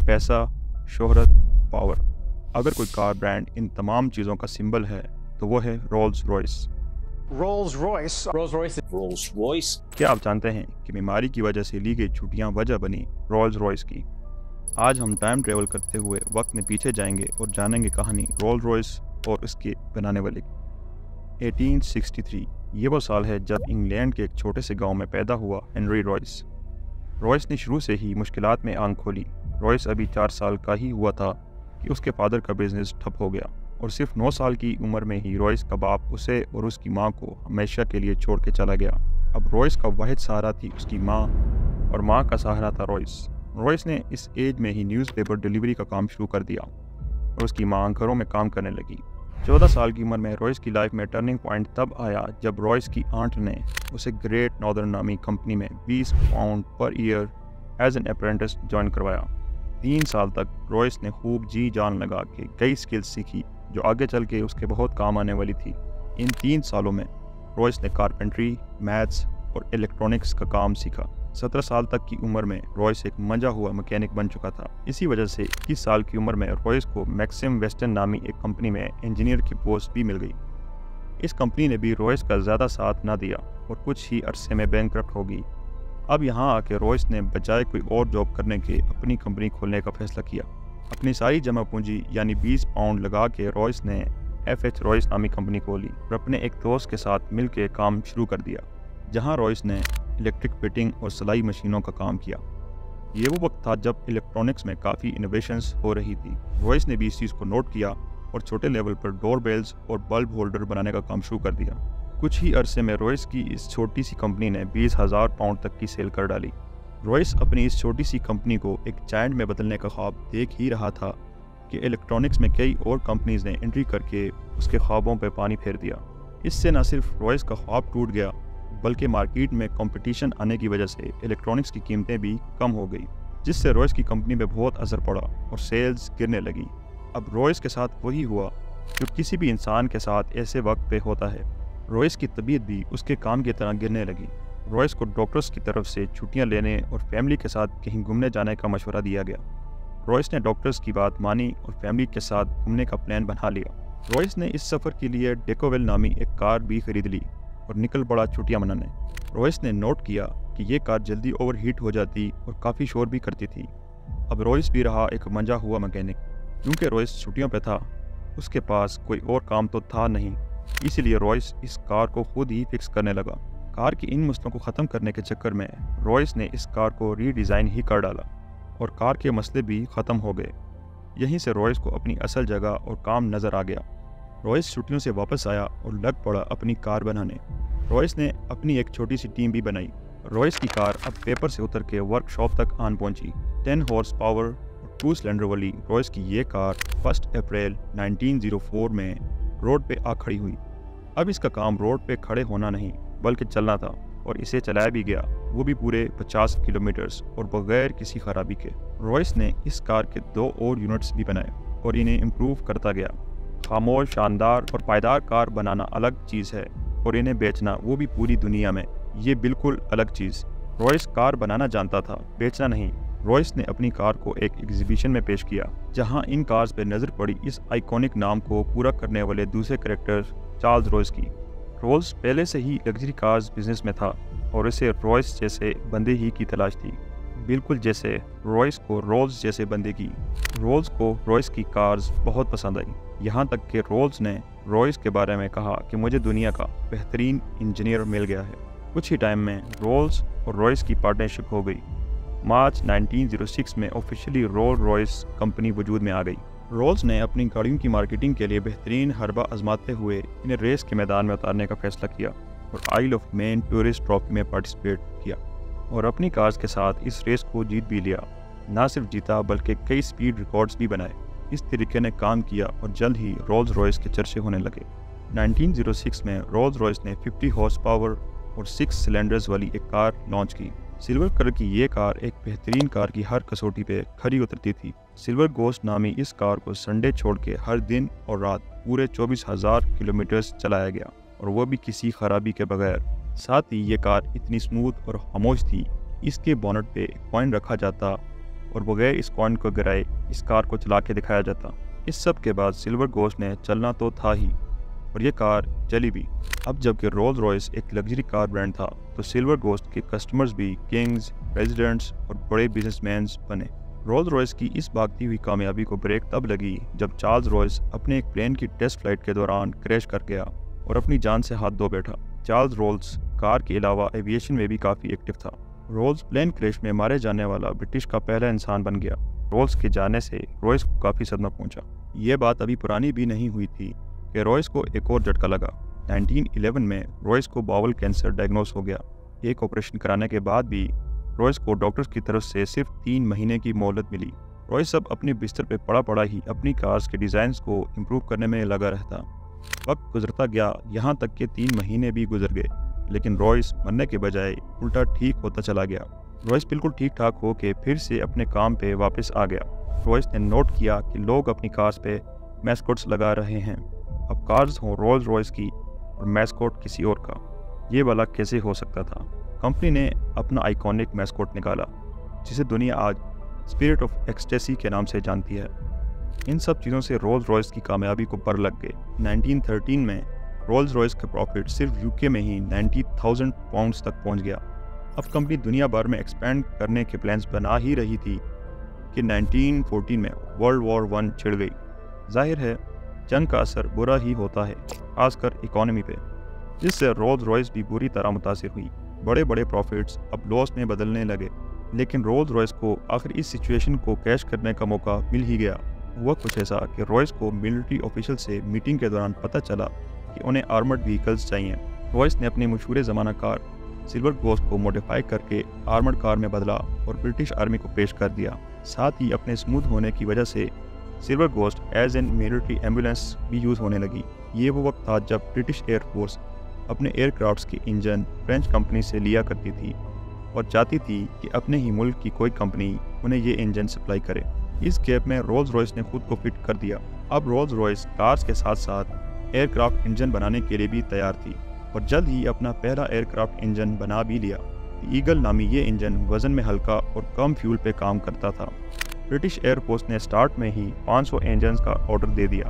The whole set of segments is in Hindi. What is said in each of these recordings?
पैसा, शोहरत, पावर। अगर कोई कार ब्रांड इन तमाम चीज़ों का सिंबल है तो वो है रोल्स रॉयस। Rolls-Royce. क्या आप जानते हैं कि बीमारी की वजह से ली गई छुट्टियां वजह बनी रोल्स रॉयस की? आज हम टाइम ट्रेवल करते हुए वक्त में पीछे जाएंगे और जानेंगे कहानी रोल्स रॉयस और उसके बनाने वाले की। 1863 ये वो साल है जब इंग्लैंड के एक छोटे से गांव में पैदा हुआ हेनरी रॉयस। रॉयस ने शुरू से ही मुश्किलात में आंख खोली। रॉयस अभी 4 साल का ही हुआ था कि उसके फादर का बिजनेस ठप हो गया और सिर्फ 9 साल की उम्र में ही रॉयस का बाप उसे और उसकी मां को हमेशा के लिए छोड़ के चला गया। अब रॉयस का वाहिद सहारा थी उसकी मां और मां का सहारा था रॉयस। रॉयस ने इस एज में ही न्यूज़पेपर डिलीवरी का काम शुरू कर दिया और उसकी मां घरों में काम करने लगी। 14 साल की उम्र में रॉयस की लाइफ में टर्निंग पॉइंट तब आया जब रॉयस की आंट ने उसे ग्रेट नॉर्दर्न नामी कंपनी में 20 pound per year as an apprentice join करवाया। 3 साल तक रॉयस ने खूब जी जान लगा के कई स्किल्स सीखी जो आगे चल के उसके बहुत काम आने वाली थी। इन 3 सालों में रॉयस ने कारपेंट्री, मैथ्स और इलेक्ट्रॉनिक्स का काम सीखा। 17 साल तक की उम्र में रॉयस एक मंजा हुआ मैकेनिक बन चुका था। इसी वजह से 21 साल की उम्र में रॉयस को मैक्सिम वेस्टर्न नामी एक कंपनी में इंजीनियर की पोस्ट भी मिल गई। इस कंपनी ने भी रॉयस का ज़्यादा साथ ना दिया और कुछ ही अरसे में बैंकरप्ट हो गई। अब यहाँ आके रॉयस ने बजाय कोई और जॉब करने के अपनी कंपनी खोलने का फैसला किया। अपनी सारी जमा पूंजी यानी 20 पाउंड लगा के रॉयस ने FH रॉयस नामी कंपनी खोली और अपने एक दोस्त के साथ मिलकर काम शुरू कर दिया, जहाँ रॉयस ने इलेक्ट्रिक फिटिंग और सिलाई मशीनों का काम किया। ये वो वक्त था जब इलेक्ट्रॉनिक्स में काफ़ी इनोवेशंस हो रही थी। रॉयस ने भी इस चीज़ को नोट किया और छोटे लेवल पर डोर बेल्स और बल्ब होल्डर बनाने का काम शुरू कर दिया। कुछ ही अरसे में रॉयस की इस छोटी सी कंपनी ने 20,000 पाउंड तक की सेल कर डाली। रॉयस अपनी इस छोटी सी कंपनी को एक जायंट में बदलने का ख्वाब देख ही रहा था कि इलेक्ट्रॉनिक्स में कई और कंपनीज ने एंट्री करके उसके ख्वाबों पर पानी फेर दिया। इससे न सिर्फ रॉयस का ख्वाब टूट गया बल्कि मार्केट में कंपटीशन आने की वजह से इलेक्ट्रॉनिक्स की कीमतें भी कम हो गई, जिससे रॉयस की कंपनी पे बहुत असर पड़ा और सेल्स गिरने लगी। अब रॉयस के साथ वही हुआ जो किसी भी इंसान के साथ ऐसे वक्त पे होता है। रॉयस की तबीयत भी उसके काम की तरह गिरने लगी। रॉयस को डॉक्टर्स की तरफ से छुट्टियां लेने और फैमिली के साथ कहीं घूमने जाने का मशवरा दिया गया। रॉयस ने डॉक्टर्स की बात मानी और फैमिली के साथ घूमने का प्लान बना लिया। रॉयस ने इस सफ़र के लिए डेकोवेल नामी एक कार भी खरीद ली और निकल पड़ा छुट्टियां मनाने। रॉयस ने नोट किया कि ये कार जल्दी ओवरहीट हो जाती और काफ़ी शोर भी करती थी। अब रॉयस भी रहा एक मंजा हुआ मैकेनिक। क्योंकि रॉयस छुट्टियों पे था, उसके पास कोई और काम तो था नहीं, इसीलिए रॉयस इस कार को खुद ही फिक्स करने लगा। कार की इन मसलों को ख़त्म करने के चक्कर में रॉयस ने इस कार को रीडिज़ाइन ही कर डाला और कार के मसले भी ख़त्म हो गए। यहीं से रॉयस को अपनी असल जगह और काम नज़र आ गया। रॉयस छुट्टियों से वापस आया और लग पड़ा अपनी कार बनाने। रॉयस ने अपनी एक छोटी सी टीम भी बनाई। रॉयस की कार अब पेपर से उतर के वर्कशॉप तक आन पहुंची। 10 हॉर्स पावर और 2 सिलेंडर वाली रॉयस की ये कार 1 अप्रैल 1904 में रोड पे आ खड़ी हुई। अब इसका काम रोड पे खड़े होना नहीं बल्कि चलना था और इसे चलाया भी गया, वो भी पूरे 50 किलोमीटर्स और बगैर किसी खराबी के। रॉयस ने इस कार के 2 और यूनिट्स भी बनाए और इन्हें इम्प्रूव करता गया। खामोश, शानदार और पायदार कार बनाना अलग चीज़ है और इन्हें बेचना, वो भी पूरी दुनिया में, ये बिल्कुल अलग चीज़। रॉयस कार बनाना जानता था, बेचना नहीं। रॉयस ने अपनी कार को एक एग्जीबिशन में पेश किया जहां इन कार्स पे नज़र पड़ी इस आइकॉनिक नाम को पूरा करने वाले दूसरे कैरेक्टर चार्ल्स रॉयस की। रॉयस पहले से ही लग्जरी कार्स बिजनेस में था और इसे रॉयस जैसे बंदे ही की तलाश थी, बिल्कुल जैसे रॉयस को रोल्स जैसे बंदे की। रॉयस को रॉयस की कार्स बहुत पसंद आई, यहाँ तक कि रॉयस ने रॉयस के बारे में कहा कि मुझे दुनिया का बेहतरीन इंजीनियर मिल गया है। कुछ ही टाइम में रॉयस और रॉयस की पार्टनरशिप हो गई। मार्च 1906 में ऑफिशियली रोल्स रॉयस कंपनी वजूद में आ गई। रॉयस ने अपनी गाड़ियों की मार्केटिंग के लिए बेहतरीन हरबा आजमाते हुए इन्हें रेस के मैदान में उतारने का फैसला किया और आइल ऑफ मैन टूरिस्ट ट्रॉफी में पार्टिसिपेट किया और अपनी कार्स के साथ इस रेस को जीत भी लिया। ना सिर्फ जीता बल्कि कई स्पीड रिकॉर्ड्स भी बनाए। इस तरीके ने काम किया और जल्द ही रोल्स रॉयस के चर्चे होने लगे। 1906 में रोल्स रॉयस ने 50 हॉर्स पावर और 6 सिलेंडर्स वाली एक कार लॉन्च की। सिल्वर कलर की ये कार एक बेहतरीन कार की हर कसौटी पे खरी उतरती थी। सिल्वर गोस्ट नामी इस कार को संडे छोड़ के हर दिन और रात पूरे 24,000 किलोमीटर चलाया गया और वो भी किसी खराबी के बगैर। साथ ही ये कार इतनी स्मूथ और खामोश थी, इसके बोनट पे एक कॉइन रखा जाता और बगैर इस कॉइन को गिराए इस कार को चला के दिखाया जाता। इस सब के बाद सिल्वर गोस्ट ने चलना तो था ही, और ये कार चली भी। अब जबकि रोल्स रॉयस एक लग्जरी कार ब्रांड था, तो सिल्वर गोस्ट के कस्टमर्स भी किंग्स, प्रेसिडेंट्स और बड़े बिजनेसमैन बने। रोल्स रॉयस की इस भागती हुई कामयाबी को ब्रेक तब लगी जब चार्ल्स रॉयस अपने एक प्लेन की टेस्ट फ्लाइट के दौरान क्रैश कर गया और अपनी जान से हाथ धो बैठा। चार्ल्स रोल्स कार के अलावा एविएशन में भी काफ़ी एक्टिव था। रोल्स प्लेन क्रैश में मारे जाने वाला ब्रिटिश का पहला इंसान बन गया। रोल्स के जाने से रॉयस को काफ़ी सदमा पहुंचा। ये बात अभी पुरानी भी नहीं हुई थी कि रॉयस को एक और झटका लगा। 1911 में रॉयस को बाउल कैंसर डायग्नोस हो गया। एक ऑपरेशन कराने के बाद भी रॉयस को डॉक्टर्स की तरफ से सिर्फ 3 महीने की मोहलत मिली। रॉयस अब अपने बिस्तर पे पड़ा ही अपनी कार्स के डिज़ाइंस को इम्प्रूव करने में लगा रहता। वक्त गुजरता गया, यहाँ तक कि 3 महीने भी गुजर गए, लेकिन रॉयस मरने के बजाय उल्टा ठीक होता चला गया। रॉयस बिल्कुल ठीक ठाक हो के फिर से अपने काम पे वापस आ गया। रॉयस ने नोट किया कि लोग अपनी कार्स पे मैस्कोट्स लगा रहे हैं। अब कार्स हों रोल्स रॉयस की और मैस्कोट किसी और का, ये वाला कैसे हो सकता था। कंपनी ने अपना आइकॉनिक मैस्कोट निकाला, जिसे दुनिया आज स्पिरिट ऑफ एक्सटेसी के नाम से जानती है। इन सब चीज़ों से रोल्स रॉयस की कामयाबी को पर लग गए। 1913 में रोल्स रॉयस का प्रॉफिट सिर्फ यूके में ही 90,000 पाउंड्स तक पहुंच गया। अब कंपनी दुनिया भर में एक्सपेंड करने के प्लान्स बना ही रही थी कि 1914 में वर्ल्ड वॉर 1 छिड़ गई। जाहिर है जंग का असर बुरा ही होता है, खासकर इकोनॉमी पे, जिससे रोल्स रॉयस भी बुरी तरह मुतासिर हुई। बड़े बड़े प्रॉफिट्स अब लॉस में बदलने लगे, लेकिन रोल्स रॉयस को आखिर इस सिचुएशन को कैश करने का मौका मिल ही गया। हुआ कुछ ऐसा कि रॉयस को मिलिट्री ऑफिशियल से मीटिंग के दौरान पता चला कि उन्हें आर्मर्ड व्हीकल्स चाहिए। रॉयस ने अपनी मशहूर ज़माना कार सिल्वर गोस्ट को मॉडिफाई करके आर्मर्ड कार में बदला और ब्रिटिश आर्मी को पेश कर दिया। साथ ही अपने स्मूथ होने की वजह से silver ghost as an military ambulance भी यूज़ होने लगी। ये वो वक्त था जब ब्रिटिश एयरफोर्स अपने एयरक्राफ्ट्स के इंजन फ्रेंच कंपनी से लिया करती थी और चाहती थी कि अपने ही मुल्क की कोई कंपनी उन्हें ये इंजन सप्लाई करे। इस गैप में रोल्स रॉयस ने खुद को फिट कर दिया। अब रोल्स रॉयस कार्स के साथ साथ एयरक्राफ्ट इंजन बनाने के लिए भी तैयार थी और जल्द ही अपना पहला एयरक्राफ्ट इंजन बना भी लिया। ईगल नामी ये इंजन वजन में हल्का और कम फ्यूल पे काम करता था। ब्रिटिश एयरफोर्स ने स्टार्ट में ही 500 इंजन का ऑर्डर दे दिया।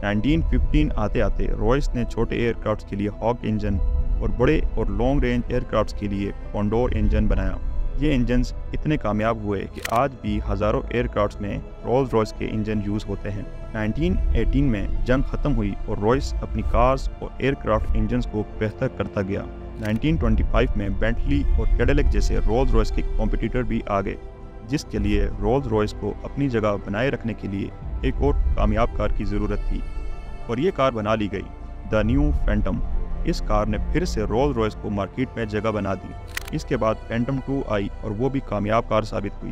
1915 आते आते रॉयस ने छोटे एयरक्राफ्ट के लिए हॉक इंजन और बड़े और लॉन्ग रेंज एयरक्राफ्ट के लिए कॉन्डोर इंजन बनाया। ये इंजन्स इतने कामयाब हुए कि आज भी हज़ारों एयरक्राफ्ट में रोल्स रॉयस के इंजन यूज़ होते हैं। 1918 में जंग ख़त्म हुई और रॉयस अपनी कार्स और एयरक्राफ्ट इंजन्स को बेहतर करता गया। 1925 में बेंटली और कैडिलैक जैसे रोल्स रॉयस के कॉम्पिटिटर भी आ गए, जिसके लिए रोल्स रॉयस को अपनी जगह बनाए रखने के लिए एक और कामयाब कार की ज़रूरत थी, और ये कार बना ली गई, द न्यू फैंटम। इस कार ने फिर से रोल्स रॉयस को मार्केट में जगह बना दी। इसके बाद फैंटम 2 आई और वो भी कामयाब कार साबित हुई।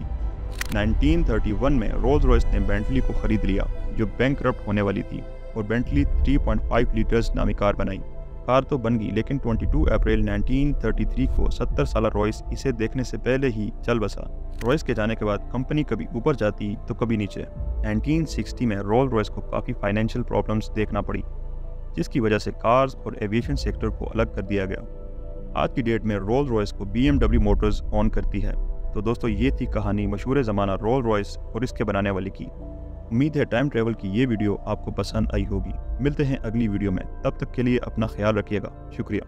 1931 में रोल्स रॉयस ने बेंटली को खरीद लिया, जो बैंकरप्ट होने वाली थी, और बेंटली 3.5 लीटर्स नामी कार बनाई। कार तो बन गई, लेकिन 22 अप्रैल 1933 को 70 साल रॉयस इसे देखने से पहले ही चल बसा। रॉयस के जाने के बाद कंपनी कभी ऊपर जाती तो कभी नीचे। 1960 में रोल्स रॉयस को काफ़ी फाइनेंशियल प्रॉब्लम्स देखना पड़ी, जिसकी वजह से कार्स और एविएशन सेक्टर को अलग कर दिया गया। आज की डेट में रोल्स रॉयस को BMW मोटर्स ओन करती है। तो दोस्तों, ये थी कहानी मशहूर ज़माना रोल्स रॉयस और इसके बनाने वाले की। उम्मीद है टाइम ट्रेवल की ये वीडियो आपको पसंद आई होगी। मिलते हैं अगली वीडियो में, तब तक के लिए अपना ख्याल रखिएगा। शुक्रिया।